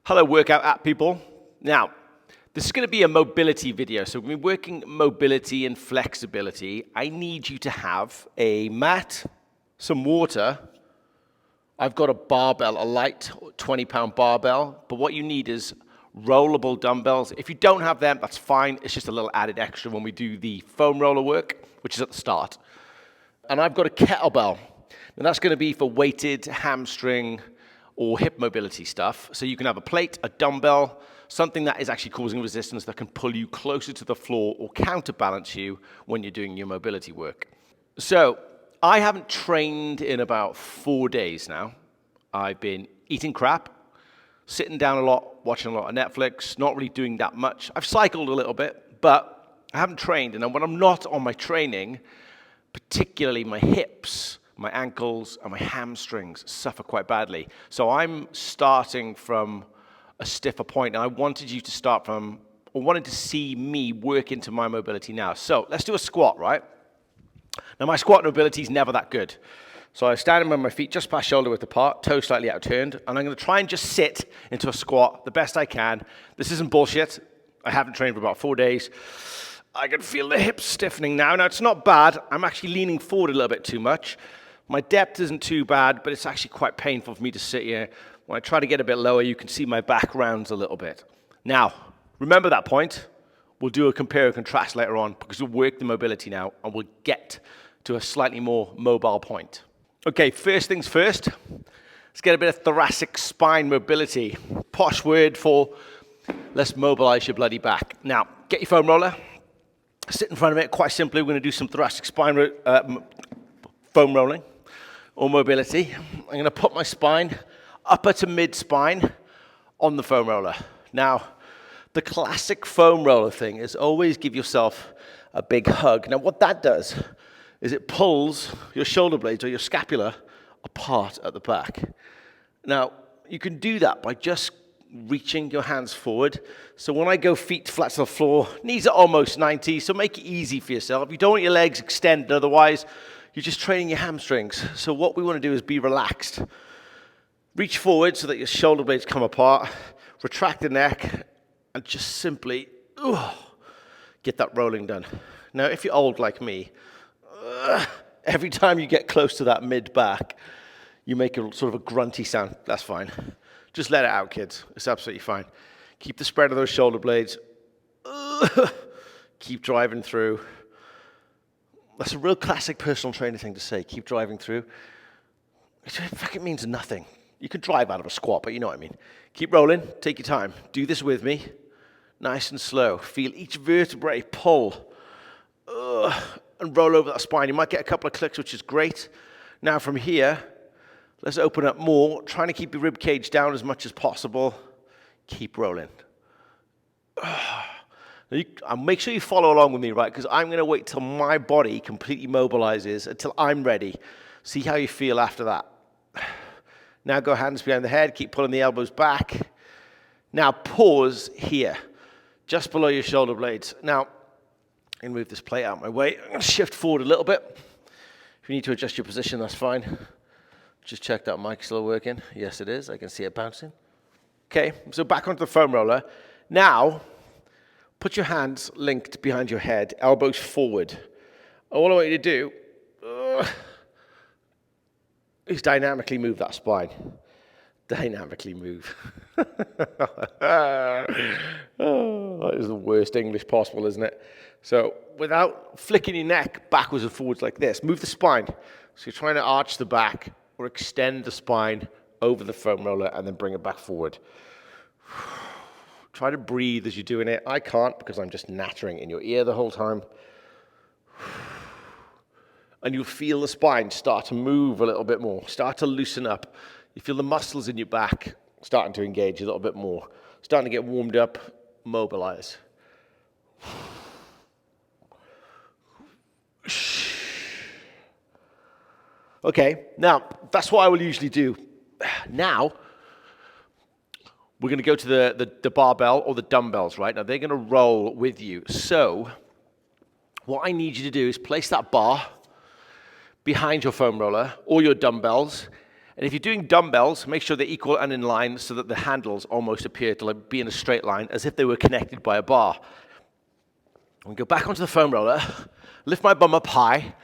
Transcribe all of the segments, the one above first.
Hello, workout app people. Now, this is going to be a mobility video. So we're working mobility and flexibility. I need you to have a mat, some water. I've got a barbell, a light 20-pound barbell. But what you need is rollable dumbbells. If you don't have them, that's fine. It's just a little added extra when we do the foam roller work, which is at the start. And I've got a kettlebell. And that's going to be for weighted hamstring or hip mobility stuff. So you can have a plate, a dumbbell, something that is actually causing resistance that can pull you closer to the floor or counterbalance you when you're doing your mobility work. So I haven't trained in about 4 days now. I've been eating crap, sitting down a lot, watching a lot of Netflix, not really doing that much. I've cycled a little bit, but I haven't trained. And when I'm not on my training, particularly my hips, my ankles and my hamstrings suffer quite badly. So I'm starting from a stiffer point, and I wanted you to start from, or wanted to see me work into my mobility now. So let's do a squat, right? Now my squat mobility is never that good. So I'm standing with my feet just past shoulder width apart, toes slightly outturned, and I'm going to try and just sit into a squat the best I can. This isn't bullshit. I haven't trained for about 4 days. I can feel the hips stiffening now. Now it's not bad. I'm actually leaning forward a little bit too much. My depth isn't too bad, but it's actually quite painful for me to sit here. When I try to get a bit lower, you can see my back rounds a little bit. Now, remember that point. We'll do a compare and contrast later on because we'll work the mobility now and we'll get to a slightly more mobile point. Okay, first things first. Let's get a bit of thoracic spine mobility. Posh word for let's mobilize your bloody back. Now, get your foam roller. Sit in front of it. Quite simply, we're going to do some thoracic spine foam rolling or mobility. I'm going to put my spine, upper to mid spine, on the foam roller. Now, the classic foam roller thing is always give yourself a big hug. Now, what that does is it pulls your shoulder blades or your scapula apart at the back. Now, you can do that by just reaching your hands forward. So when I go feet flat to the floor, knees are almost 90, so make it easy for yourself. You don't want your legs extended, otherwise you're just training your hamstrings. So what we want to do is be relaxed. Reach forward so that your shoulder blades come apart, retract the neck, and just simply get that rolling done. Now, if you're old like me, every time you get close to that mid-back, you make a sort of a grunty sound. That's fine. Just let it out, kids. It's absolutely fine. Keep the spread of those shoulder blades. Keep driving through. That's a real classic personal trainer thing to say. Keep driving through. In fact, it means nothing. You could drive out of a squat, but you know what I mean. Keep rolling. Take your time. Do this with me. Nice and slow. Feel each vertebrae pull. And roll over that spine. You might get a couple of clicks, which is great. Now from here, let's open up more. Trying to keep your rib cage down as much as possible. Keep rolling. And make sure you follow along with me, right? Because I'm going to wait till my body completely mobilizes until I'm ready. See how you feel after that. Now go hands behind the head. Keep pulling the elbows back. Now pause here, just below your shoulder blades. Now, I'm going to move this plate out of my way. I'm going to shift forward a little bit. If you need to adjust your position, that's fine. Just check that mic's still working. Yes, it is. I can see it bouncing. Okay, so back onto the foam roller. Now, put your hands linked behind your head, elbows forward. All I want you to do is dynamically move that spine. Dynamically move. That is the worst English possible, isn't it? So without flicking your neck backwards and forwards like this, move the spine. So you're trying to arch the back or extend the spine over the foam roller and then bring it back forward. Try to breathe as you're doing it. I can't because I'm just nattering in your ear the whole time. And you'll feel the spine start to move a little bit more, start to loosen up. You feel the muscles in your back starting to engage a little bit more, starting to get warmed up, mobilize. Okay, now that's what I will usually do. Now, we're going to go to the barbell or the dumbbells, right? Now, they're going to roll with you. So, what I need you to do is place that bar behind your foam roller or your dumbbells, And if you're doing dumbbells, make sure they're equal and in line so that the handles almost appear to like be in a straight line as if they were connected by a bar. I'm going to go back onto the foam roller, lift my bum up high.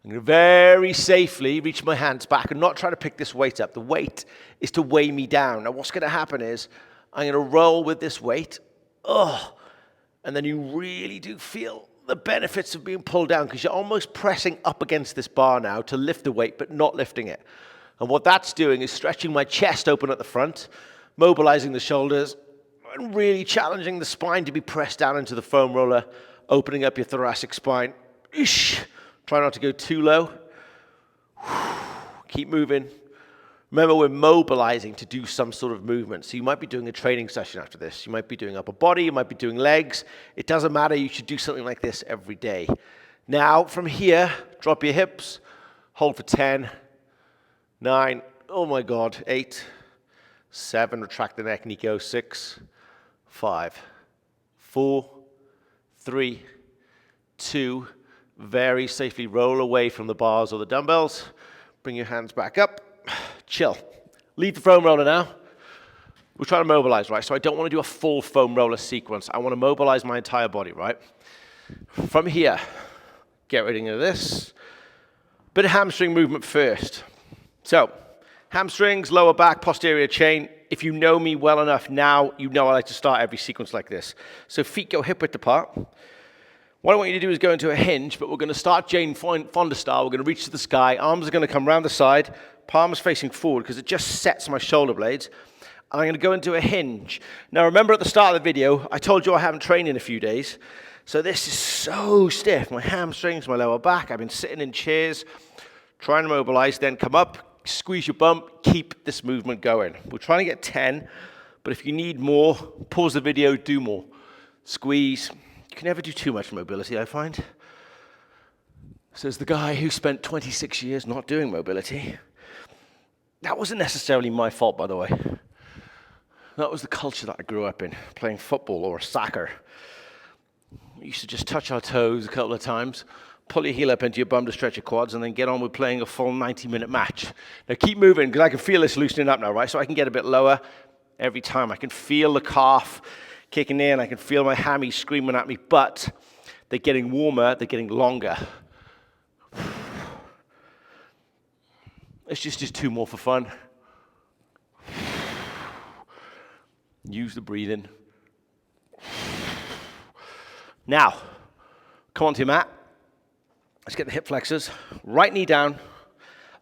I'm going to very safely reach my hands back and not try to pick this weight up. The weight is to weigh me down. Now what's going to happen is I'm going to roll with this weight. And then you really do feel the benefits of being pulled down because you're almost pressing up against this bar now to lift the weight but not lifting it. And what that's doing is stretching my chest open at the front, mobilizing the shoulders, and really challenging the spine to be pressed down into the foam roller, opening up your thoracic spine. Try not to go too low. Keep moving. Remember, we're mobilizing to do some sort of movement. So you might be doing a training session after this. You might be doing upper body. You might be doing legs. It doesn't matter. You should do something like this every day. Now, from here, drop your hips. Hold for 10, 9, oh my God, 8, 7, retract the neck, Nico, 6, 5, 4, 3, 2, very safely roll away from the bars or the dumbbells. Bring your hands back up. Chill. Leave the foam roller now. We're trying to mobilize, right? So I don't want to do a full foam roller sequence. I want to mobilize my entire body, right? From here, get rid of this. Bit of hamstring movement first. So, hamstrings, lower back, posterior chain. If you know me well enough now, you know I like to start every sequence like this. So feet go hip width apart. What I want you to do is go into a hinge, but we're going to start Jane Fonda style. We're going to reach to the sky. Arms are going to come around the side. Palms facing forward because it just sets my shoulder blades. And I'm going to go into a hinge. Now remember at the start of the video, I told you I haven't trained in a few days. So this is so stiff. My hamstrings, my lower back. I've been sitting in chairs, trying to mobilize, then come up, squeeze your bum, keep this movement going. We're trying to get 10, but if you need more, pause the video, do more. Squeeze. You can never do too much mobility, I find. Says the guy who spent 26 years not doing mobility. That wasn't necessarily my fault, by the way. That was the culture that I grew up in, playing football or soccer. We used to just touch our toes a couple of times, pull your heel up into your bum to stretch your quads, and then get on with playing a full 90-minute match. Now keep moving, because I can feel this loosening up now, right? So I can get a bit lower every time. I can feel the calf kicking in. I can feel my hammies screaming at me, but they're getting warmer, they're getting longer. Let's just do 2 more for fun. Use the breathing. Now, come onto your mat. Let's get the hip flexors. Right knee down,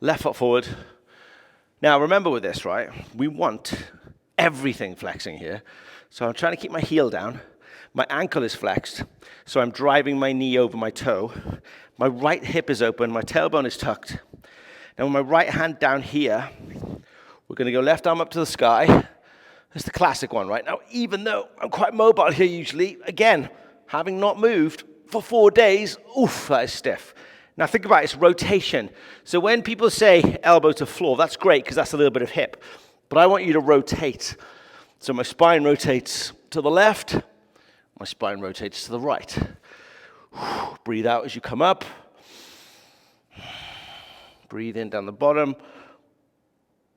left foot forward. Now, remember with this, right? We want everything flexing here. So I'm trying to keep my heel down. My ankle is flexed, so I'm driving my knee over my toe. My right hip is open, my tailbone is tucked. Now with my right hand down here, we're going to go left arm up to the sky. That's the classic one, right? Now, even though I'm quite mobile here usually, again, having not moved for 4 days, oof, that is stiff. Now think about it, it's rotation. So when people say elbow to floor, that's great because that's a little bit of hip. But I want you to rotate. So my spine rotates to the left, my spine rotates to the right. Breathe out as you come up. Breathe in down the bottom.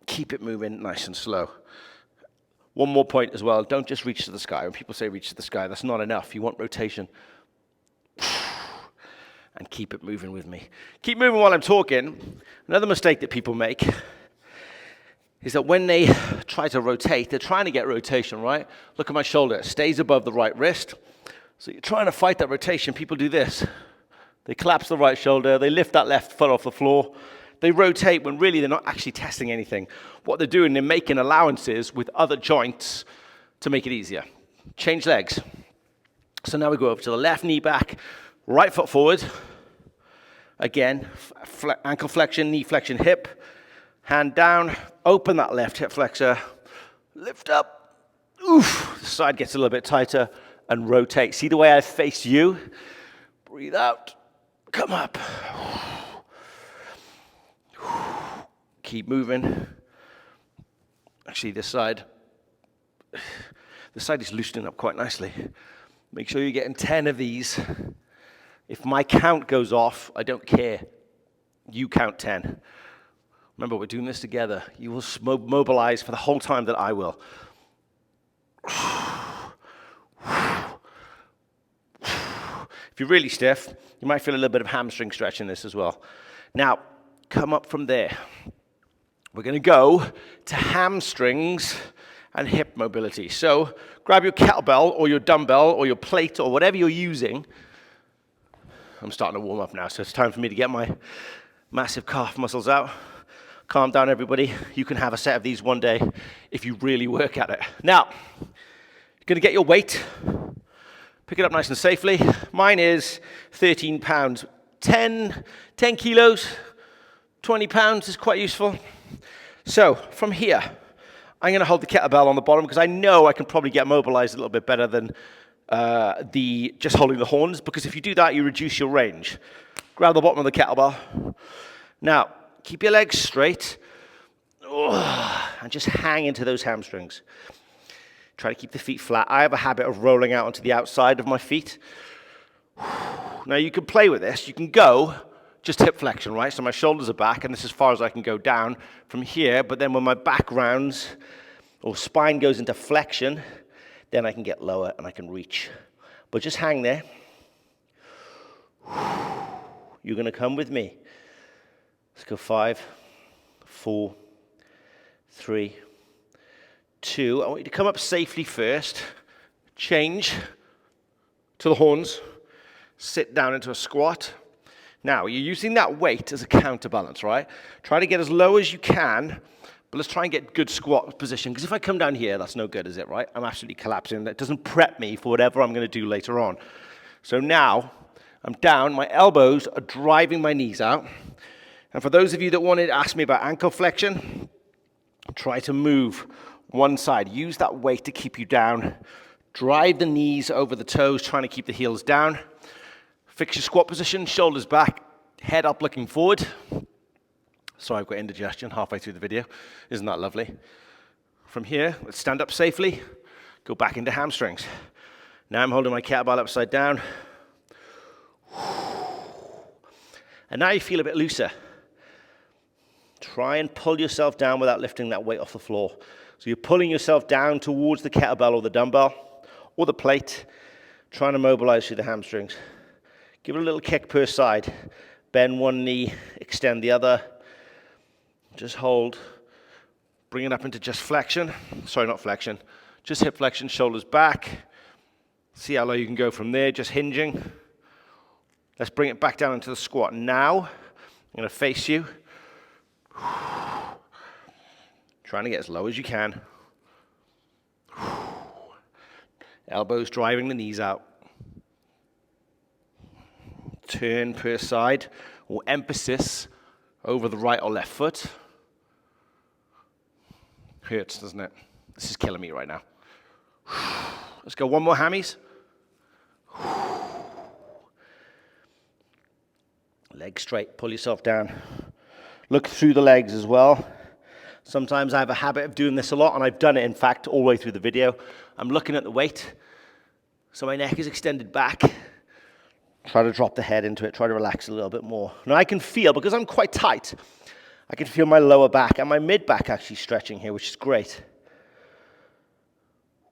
Keep it moving nice and slow. One more point as well, don't just reach to the sky. When people say reach to the sky, that's not enough. You want rotation. And keep it moving with me. Keep moving while I'm talking. Another mistake that people make is that when they try to rotate, they're trying to get rotation, right? Look at my shoulder, it stays above the right wrist. So you're trying to fight that rotation. People do this. They collapse the right shoulder, they lift that left foot off the floor. They rotate when really they're not actually testing anything. What they're doing, they're making allowances with other joints to make it easier. Change legs. So now we go over to the left knee back, right foot forward. Again, ankle flexion, knee flexion, hip. Hand down, open that left hip flexor. Lift up. Oof, the side gets a little bit tighter and rotate. See the way I face you? Breathe out. Come up. Keep moving. Actually, the side is loosening up quite nicely. Make sure you're getting 10 of these. If my count goes off, I don't care. You count 10. Remember, we're doing this together. You will mobilize for the whole time that I will. If you're really stiff, you might feel a little bit of hamstring stretch in this as well. Now, come up from there. We're going to go to hamstrings and hip mobility. So grab your kettlebell or your dumbbell or your plate or whatever you're using. I'm starting to warm up now, so it's time for me to get my massive calf muscles out. Calm down, everybody. You can have a set of these one day if you really work at it. Now, you're going to get your weight. Pick it up nice and safely. Mine is 13 pounds. 10 kilos, 20 pounds is quite useful. So from here, I'm going to hold the kettlebell on the bottom because I know I can probably get mobilized a little bit better than just holding the horns, because if you do that, you reduce your range. Grab the bottom of the kettlebell. Now, keep your legs straight and just hang into those hamstrings. Try to keep the feet flat. I have a habit of rolling out onto the outside of my feet. Now, you can play with this. You can go just hip flexion, right? So my shoulders are back, and this is as far as I can go down from here. But then when my back rounds or spine goes into flexion, then I can get lower and I can reach. But just hang there. You're going to come with me. Let's go 5, 4, 3, 2. I want you to come up safely first. Change to the horns. Sit down into a squat. Now, you're using that weight as a counterbalance, right? Try to get as low as you can, but let's try and get good squat position, because if I come down here, that's no good, is it, right? I'm absolutely collapsing. That doesn't prep me for whatever I'm going to do later on. So now, I'm down. My elbows are driving my knees out. And for those of you that wanted to ask me about ankle flexion, try to move one side. Use that weight to keep you down. Drive the knees over the toes, trying to keep the heels down. Fix your squat position, shoulders back, head up looking forward. Sorry, I've got indigestion halfway through the video. Isn't that lovely? From here, let's stand up safely, go back into hamstrings. Now I'm holding my kettlebell upside down. And now you feel a bit looser. Try and pull yourself down without lifting that weight off the floor. So you're pulling yourself down towards the kettlebell or the dumbbell or the plate, trying to mobilize through the hamstrings. Give it a little kick per side. Bend one knee, extend the other. Just hold. Bring it up into just flexion. Sorry, not flexion. Just hip flexion, shoulders back. See how low you can go from there, just hinging. Let's bring it back down into the squat. Now, I'm going to face you. Trying to get as low as you can. Elbows driving the knees out. Turn per side, or emphasis over the right or left foot. Hurts, doesn't it? This is killing me right now. Let's go one more hammies. Legs straight, pull yourself down. Look through the legs as well. Sometimes I have a habit of doing this a lot, and I've done it, in fact, all the way through the video. I'm looking at the weight, so my neck is extended back. Try to drop the head into it, try to relax a little bit more. Now I can feel, because I'm quite tight, I can feel my lower back and my mid back actually stretching here, which is great.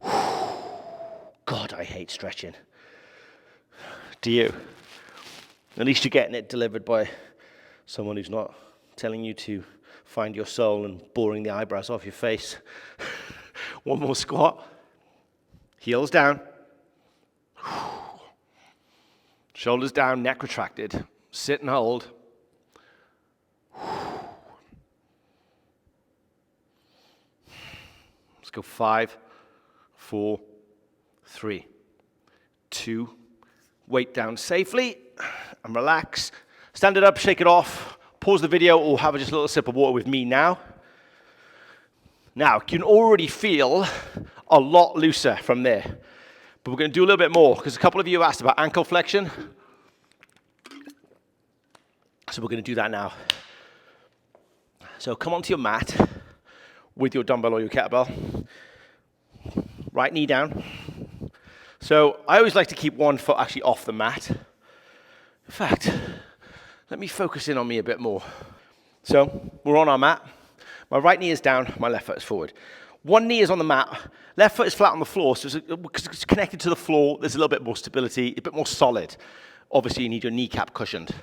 God, I hate stretching. Do you? At least you're getting it delivered by someone who's not telling you to find your soul and boring the eyebrows off your face. One more squat. Heels down. Shoulders down, neck retracted. Sit and hold. Let's go 5, 4, 3, 2. Weight down safely and relax. Stand it up, shake it off. Pause the video or have just a little sip of water with me now. Now, you can already feel a lot looser from there. But we're going to do a little bit more, because a couple of you asked about ankle flexion. So we're going to do that now. So come onto your mat with your dumbbell or your kettlebell. Right knee down. So I always like to keep one foot actually off the mat. In fact, let me focus in on me a bit more. So we're on our mat. My right knee is down, my left foot is forward. One knee is on the mat, left foot is flat on the floor, so because it's connected to the floor, there's a little bit more stability, a bit more solid. Obviously, you need your kneecap cushioned.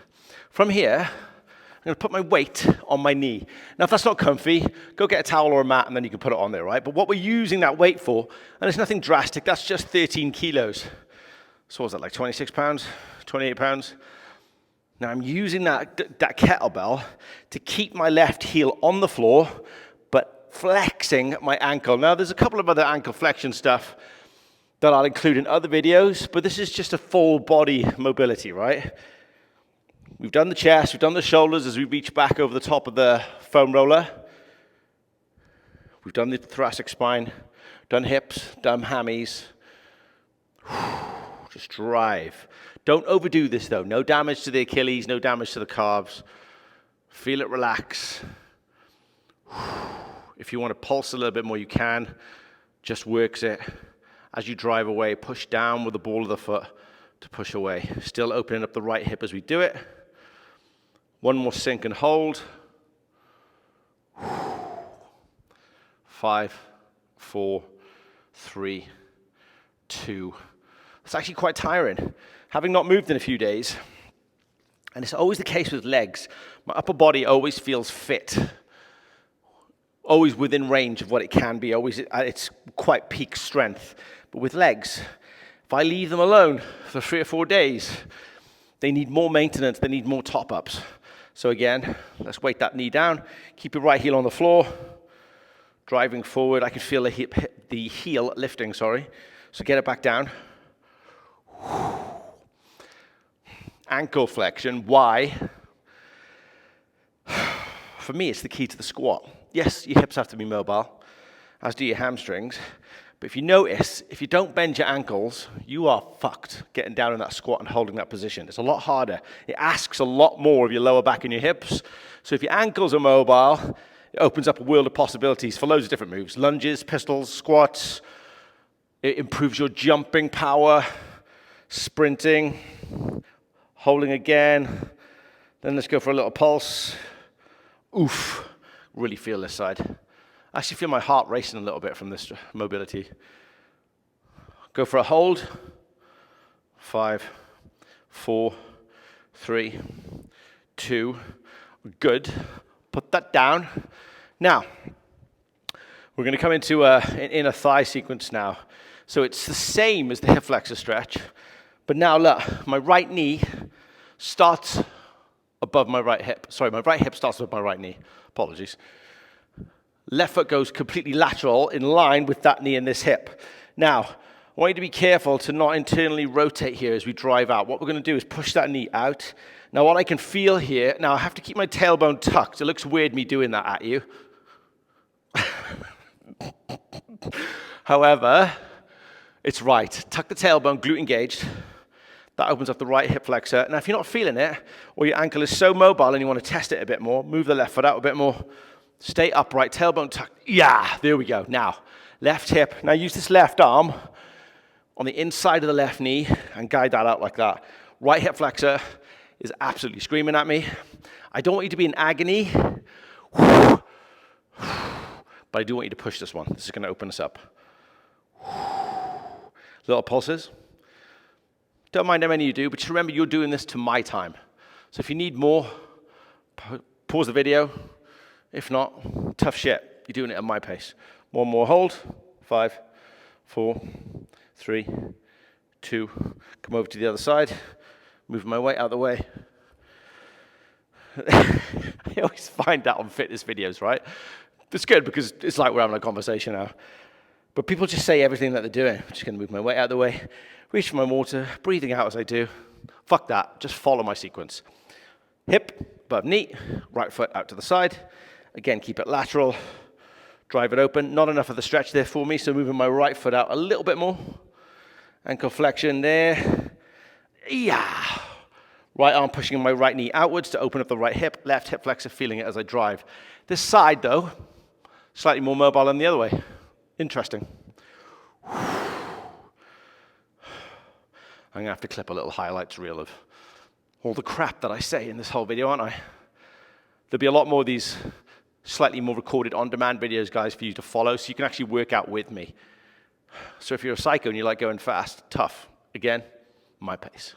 From here, I'm going to put my weight on my knee. Now, if that's not comfy, go get a towel or a mat, and then you can put it on there, right? But what we're using that weight for, and it's nothing drastic, that's just 13 kilos. So what was that, like 26 pounds, 28 pounds? Now, I'm using that kettlebell to keep my left heel on the floor, but flexing my ankle. Now, there's a couple of other ankle flexion stuff that I'll include in other videos, but this is just a full body mobility, right? We've done the chest, we've done the shoulders as we reach back over the top of the foam roller. We've done the thoracic spine, done hips, done hammies. Just drive. Don't overdo this though. No damage to the Achilles, no damage to the calves. Feel it relax. If you want to pulse a little bit more, you can. Just works it. As you drive away, push down with the ball of the foot to push away. Still opening up the right hip as we do it. One more sink and hold. 5, 4, 3, 2. It's actually quite tiring. Having not moved in a few days, and it's always the case with legs, my upper body always feels fit, always within range of what it can be, always at its quite peak strength. But with legs, if I leave them alone for 3 or 4 days, they need more maintenance, they need more top-ups. So again, let's weight that knee down, keep your right heel on the floor, driving forward. I can feel the heel lifting, sorry. So get it back down. Ankle flexion, why? For me, it's the key to the squat. Yes, your hips have to be mobile, as do your hamstrings. But if you notice, if you don't bend your ankles, you are fucked getting down in that squat and holding that position. It's a lot harder. It asks a lot more of your lower back and your hips. So if your ankles are mobile, it opens up a world of possibilities for loads of different moves. Lunges, pistols, squats. It improves your jumping power, sprinting, holding again. Then let's go for a little pulse. Oof, really feel this side. I actually feel my heart racing a little bit from this mobility. Go for a hold. 5, 4, 3, 2. Good. Put that down. Now, we're going to come into an inner thigh sequence now. So it's the same as the hip flexor stretch. But now look, my right knee starts above my right hip. Sorry, my right hip starts above my right knee. Apologies. Left foot goes completely lateral in line with that knee and this hip. Now, I want you to be careful to not internally rotate here as we drive out. What we're going to do is push that knee out. Now, what I can feel here, now I have to keep my tailbone tucked. It looks weird me doing that at you. However, it's right. Tuck the tailbone, glute engaged. That opens up the right hip flexor. Now, if you're not feeling it, or your ankle is so mobile and you want to test it a bit more, move the left foot out a bit more. Stay upright, tailbone tucked. Yeah, there we go. Now, left hip. Now, use this left arm on the inside of the left knee and guide that out like that. Right hip flexor is absolutely screaming at me. I don't want you to be in agony, but I do want you to push this one. This is going to open us up. Little pulses. Don't mind how many you do, but just remember you're doing this to my time. So if you need more, pause the video. If not, tough shit. You're doing it at my pace. One more hold. 5, 4, 3, 2. Come over to the other side. Move my weight out of the way. I always find that on fitness videos, right? It's good because it's like we're having a conversation now. But people just say everything that they're doing. I'm just going to move my weight out of the way, reach for my water, breathing out as I do. Fuck that. Just follow my sequence. Hip above knee, right foot out to the side. Again, keep it lateral. Drive it open. Not enough of the stretch there for me, so moving my right foot out a little bit more. Ankle flexion there. Yeah. Right arm pushing my right knee outwards to open up the right hip. Left hip flexor, feeling it as I drive. This side, though, slightly more mobile than the other way. Interesting. I'm going to have to clip a little highlights reel of all the crap that I say in this whole video, aren't I? There'll be a lot more of these slightly more recorded on-demand videos, guys, for you to follow, so you can actually work out with me. So if you're a psycho and you like going fast, tough. Again, my pace.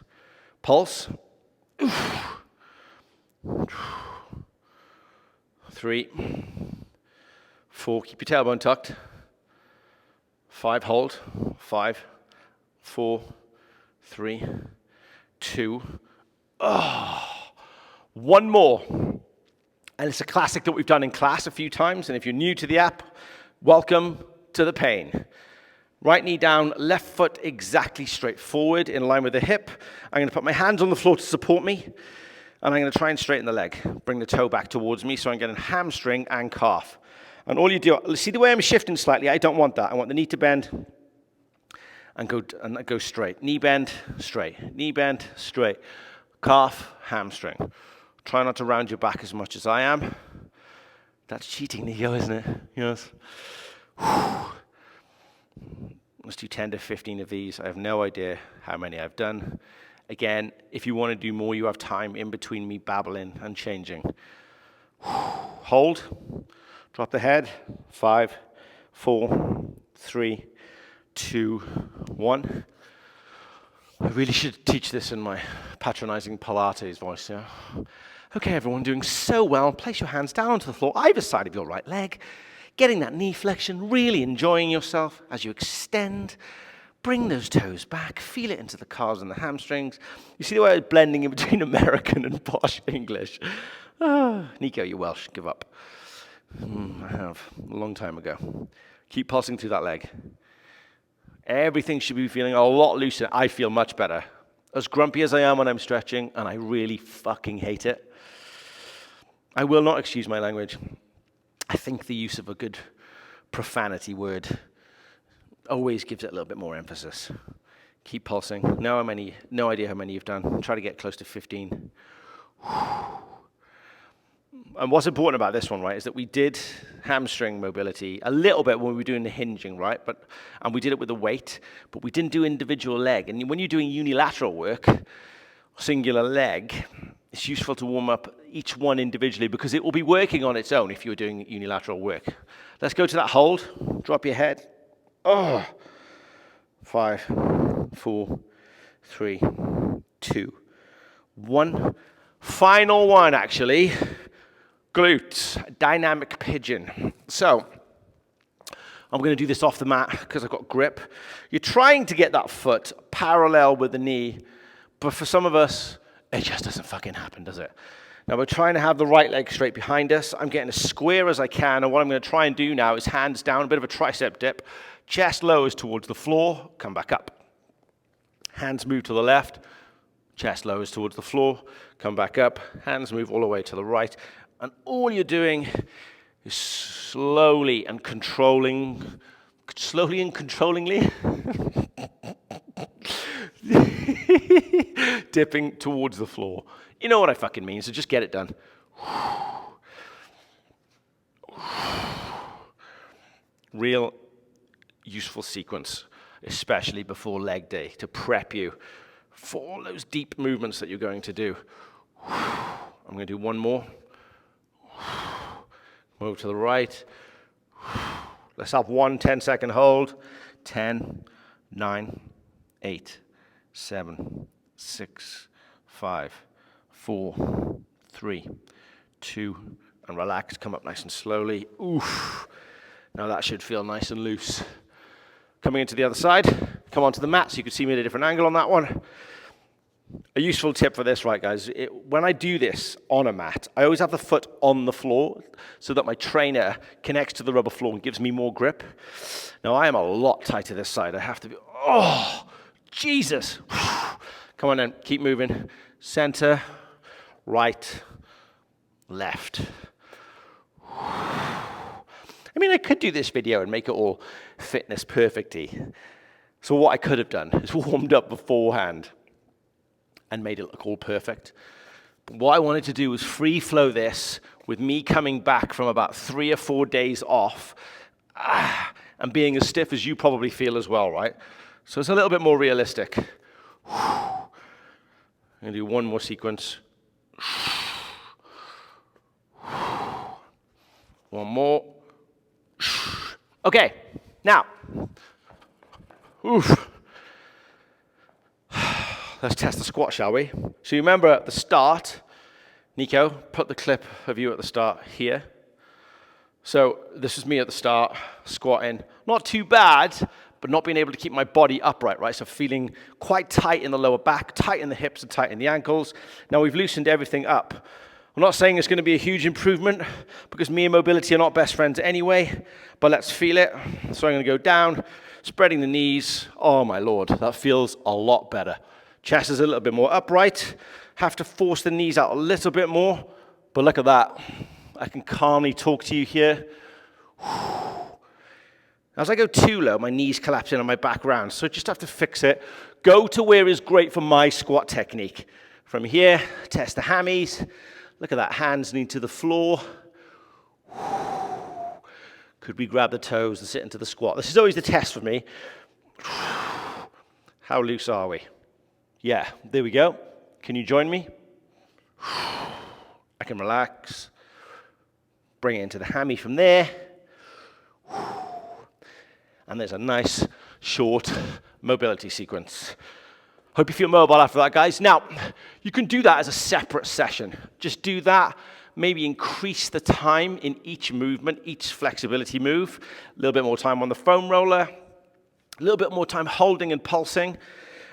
Pulse. 3, 4, keep your tailbone tucked. 5, hold. 5, 4, 3, 2. One more. And it's a classic that we've done in class a few times. And if you're new to the app, welcome to the pain. Right knee down, left foot exactly straight forward in line with the hip. I'm going to put my hands on the floor to support me. And I'm going to try and straighten the leg. Bring the toe back towards me so I'm getting hamstring and calf. And all you do, see the way I'm shifting slightly? I don't want that. I want the knee to bend and go straight. Knee bend, straight. Knee bend, straight. Calf, hamstring. Try not to round your back as much as I am. That's cheating, Nico, isn't it? Yes. Let's do 10 to 15 of these. I have no idea how many I've done. Again, if you want to do more, you have time in between me babbling and changing. Hold. Drop the head. 5, 4, 3, 2, 1. I really should teach this in my patronizing Pilates voice, yeah? Okay, everyone, doing so well. Place your hands down onto the floor, either side of your right leg. Getting that knee flexion, really enjoying yourself as you extend. Bring those toes back, feel it into the calves and the hamstrings. You see the way I'm blending in between American and posh English? Nico, you're Welsh, give up. I have, a long time ago. Keep pulsing through that leg. Everything should be feeling a lot looser. I feel much better. As grumpy as I am when I'm stretching, and I really fucking hate it. I will not excuse my language. I think the use of a good profanity word always gives it a little bit more emphasis. Keep pulsing. No idea how many you've done. Try to get close to 15. And what's important about this one, right, is that we did hamstring mobility a little bit when we were doing the hinging, right? And we did it with a weight, but we didn't do individual leg. And when you're doing unilateral work, singular leg, it's useful to warm up each one individually because it will be working on its own if you're doing unilateral work. Let's go to that hold. Drop your head. 5, 4, 3, 2, 1. Final one, actually. Glutes, dynamic pigeon. So, I'm going to do this off the mat because I've got grip. You're trying to get that foot parallel with the knee, but for some of us, it just doesn't fucking happen, does it? Now, we're trying to have the right leg straight behind us. I'm getting as square as I can, and what I'm going to try and do now is hands down, a bit of a tricep dip. Chest lowers towards the floor, come back up. Hands move to the left, chest lowers towards the floor, come back up. Hands move all the way to the right. And all you're doing is slowly and controllingly, dipping towards the floor. You know what I fucking mean, so just get it done. Real useful sequence, especially before leg day, to prep you for all those deep movements that you're going to do. I'm going to do one more. Move to the right. Let's have one 10-second hold. 10, 9, 8, 7, 6, 5, 4, 3, 2, and relax. Come up nice and slowly. Oof. Now that should feel nice and loose. Coming into the other side. Come onto the mat so you can see me at a different angle on that one. A useful tip for this, right, guys, when I do this on a mat, I always have the foot on the floor so that my trainer connects to the rubber floor and gives me more grip. Now, I am a lot tighter this side. I have to be, oh, Jesus. Come on then, keep moving. Center, right, left. I mean, I could do this video and make it all fitness perfectly. So what I could have done is warmed up beforehand and made it look all perfect. But what I wanted to do was free flow this with me coming back from about 3 or 4 days off and being as stiff as you probably feel as well, right? So it's a little bit more realistic. I'm going to do one more sequence. One more. Okay, now, oof. Let's test the squat, shall we? So you remember at the start, Nico, put the clip of you at the start here. So this is me at the start, squatting. Not too bad, but not being able to keep my body upright, right? So feeling quite tight in the lower back, tight in the hips and tight in the ankles. Now we've loosened everything up. I'm not saying it's going to be a huge improvement because me and mobility are not best friends anyway, but let's feel it. So I'm going to go down, spreading the knees. Oh my Lord, that feels a lot better. Chest is a little bit more upright. Have to force the knees out a little bit more, but look at that. I can calmly talk to you here. As I go too low, my knees collapse in on my back round, so just have to fix it. Go to where is great for my squat technique. From here, test the hammies. Look at that, hands lean to the floor. Could we grab the toes and sit into the squat? This is always the test for me. How loose are we? Yeah, there we go. Can you join me? I can relax. Bring it into the hammy from there. And there's a nice, short mobility sequence. Hope you feel mobile after that, guys. Now, you can do that as a separate session. Just do that. Maybe increase the time in each movement, each flexibility move. A little bit more time on the foam roller. A little bit more time holding and pulsing.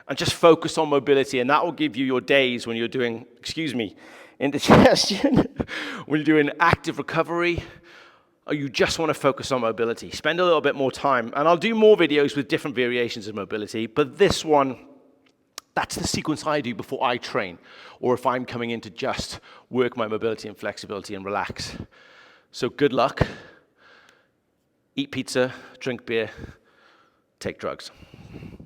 And just focus on mobility. And that will give you your days when you're doing, indigestion, when you're doing active recovery, or you just want to focus on mobility. Spend a little bit more time. And I'll do more videos with different variations of mobility, but this one, that's the sequence I do before I train, or if I'm coming in to just work my mobility and flexibility and relax. So good luck. Eat pizza, drink beer, take drugs.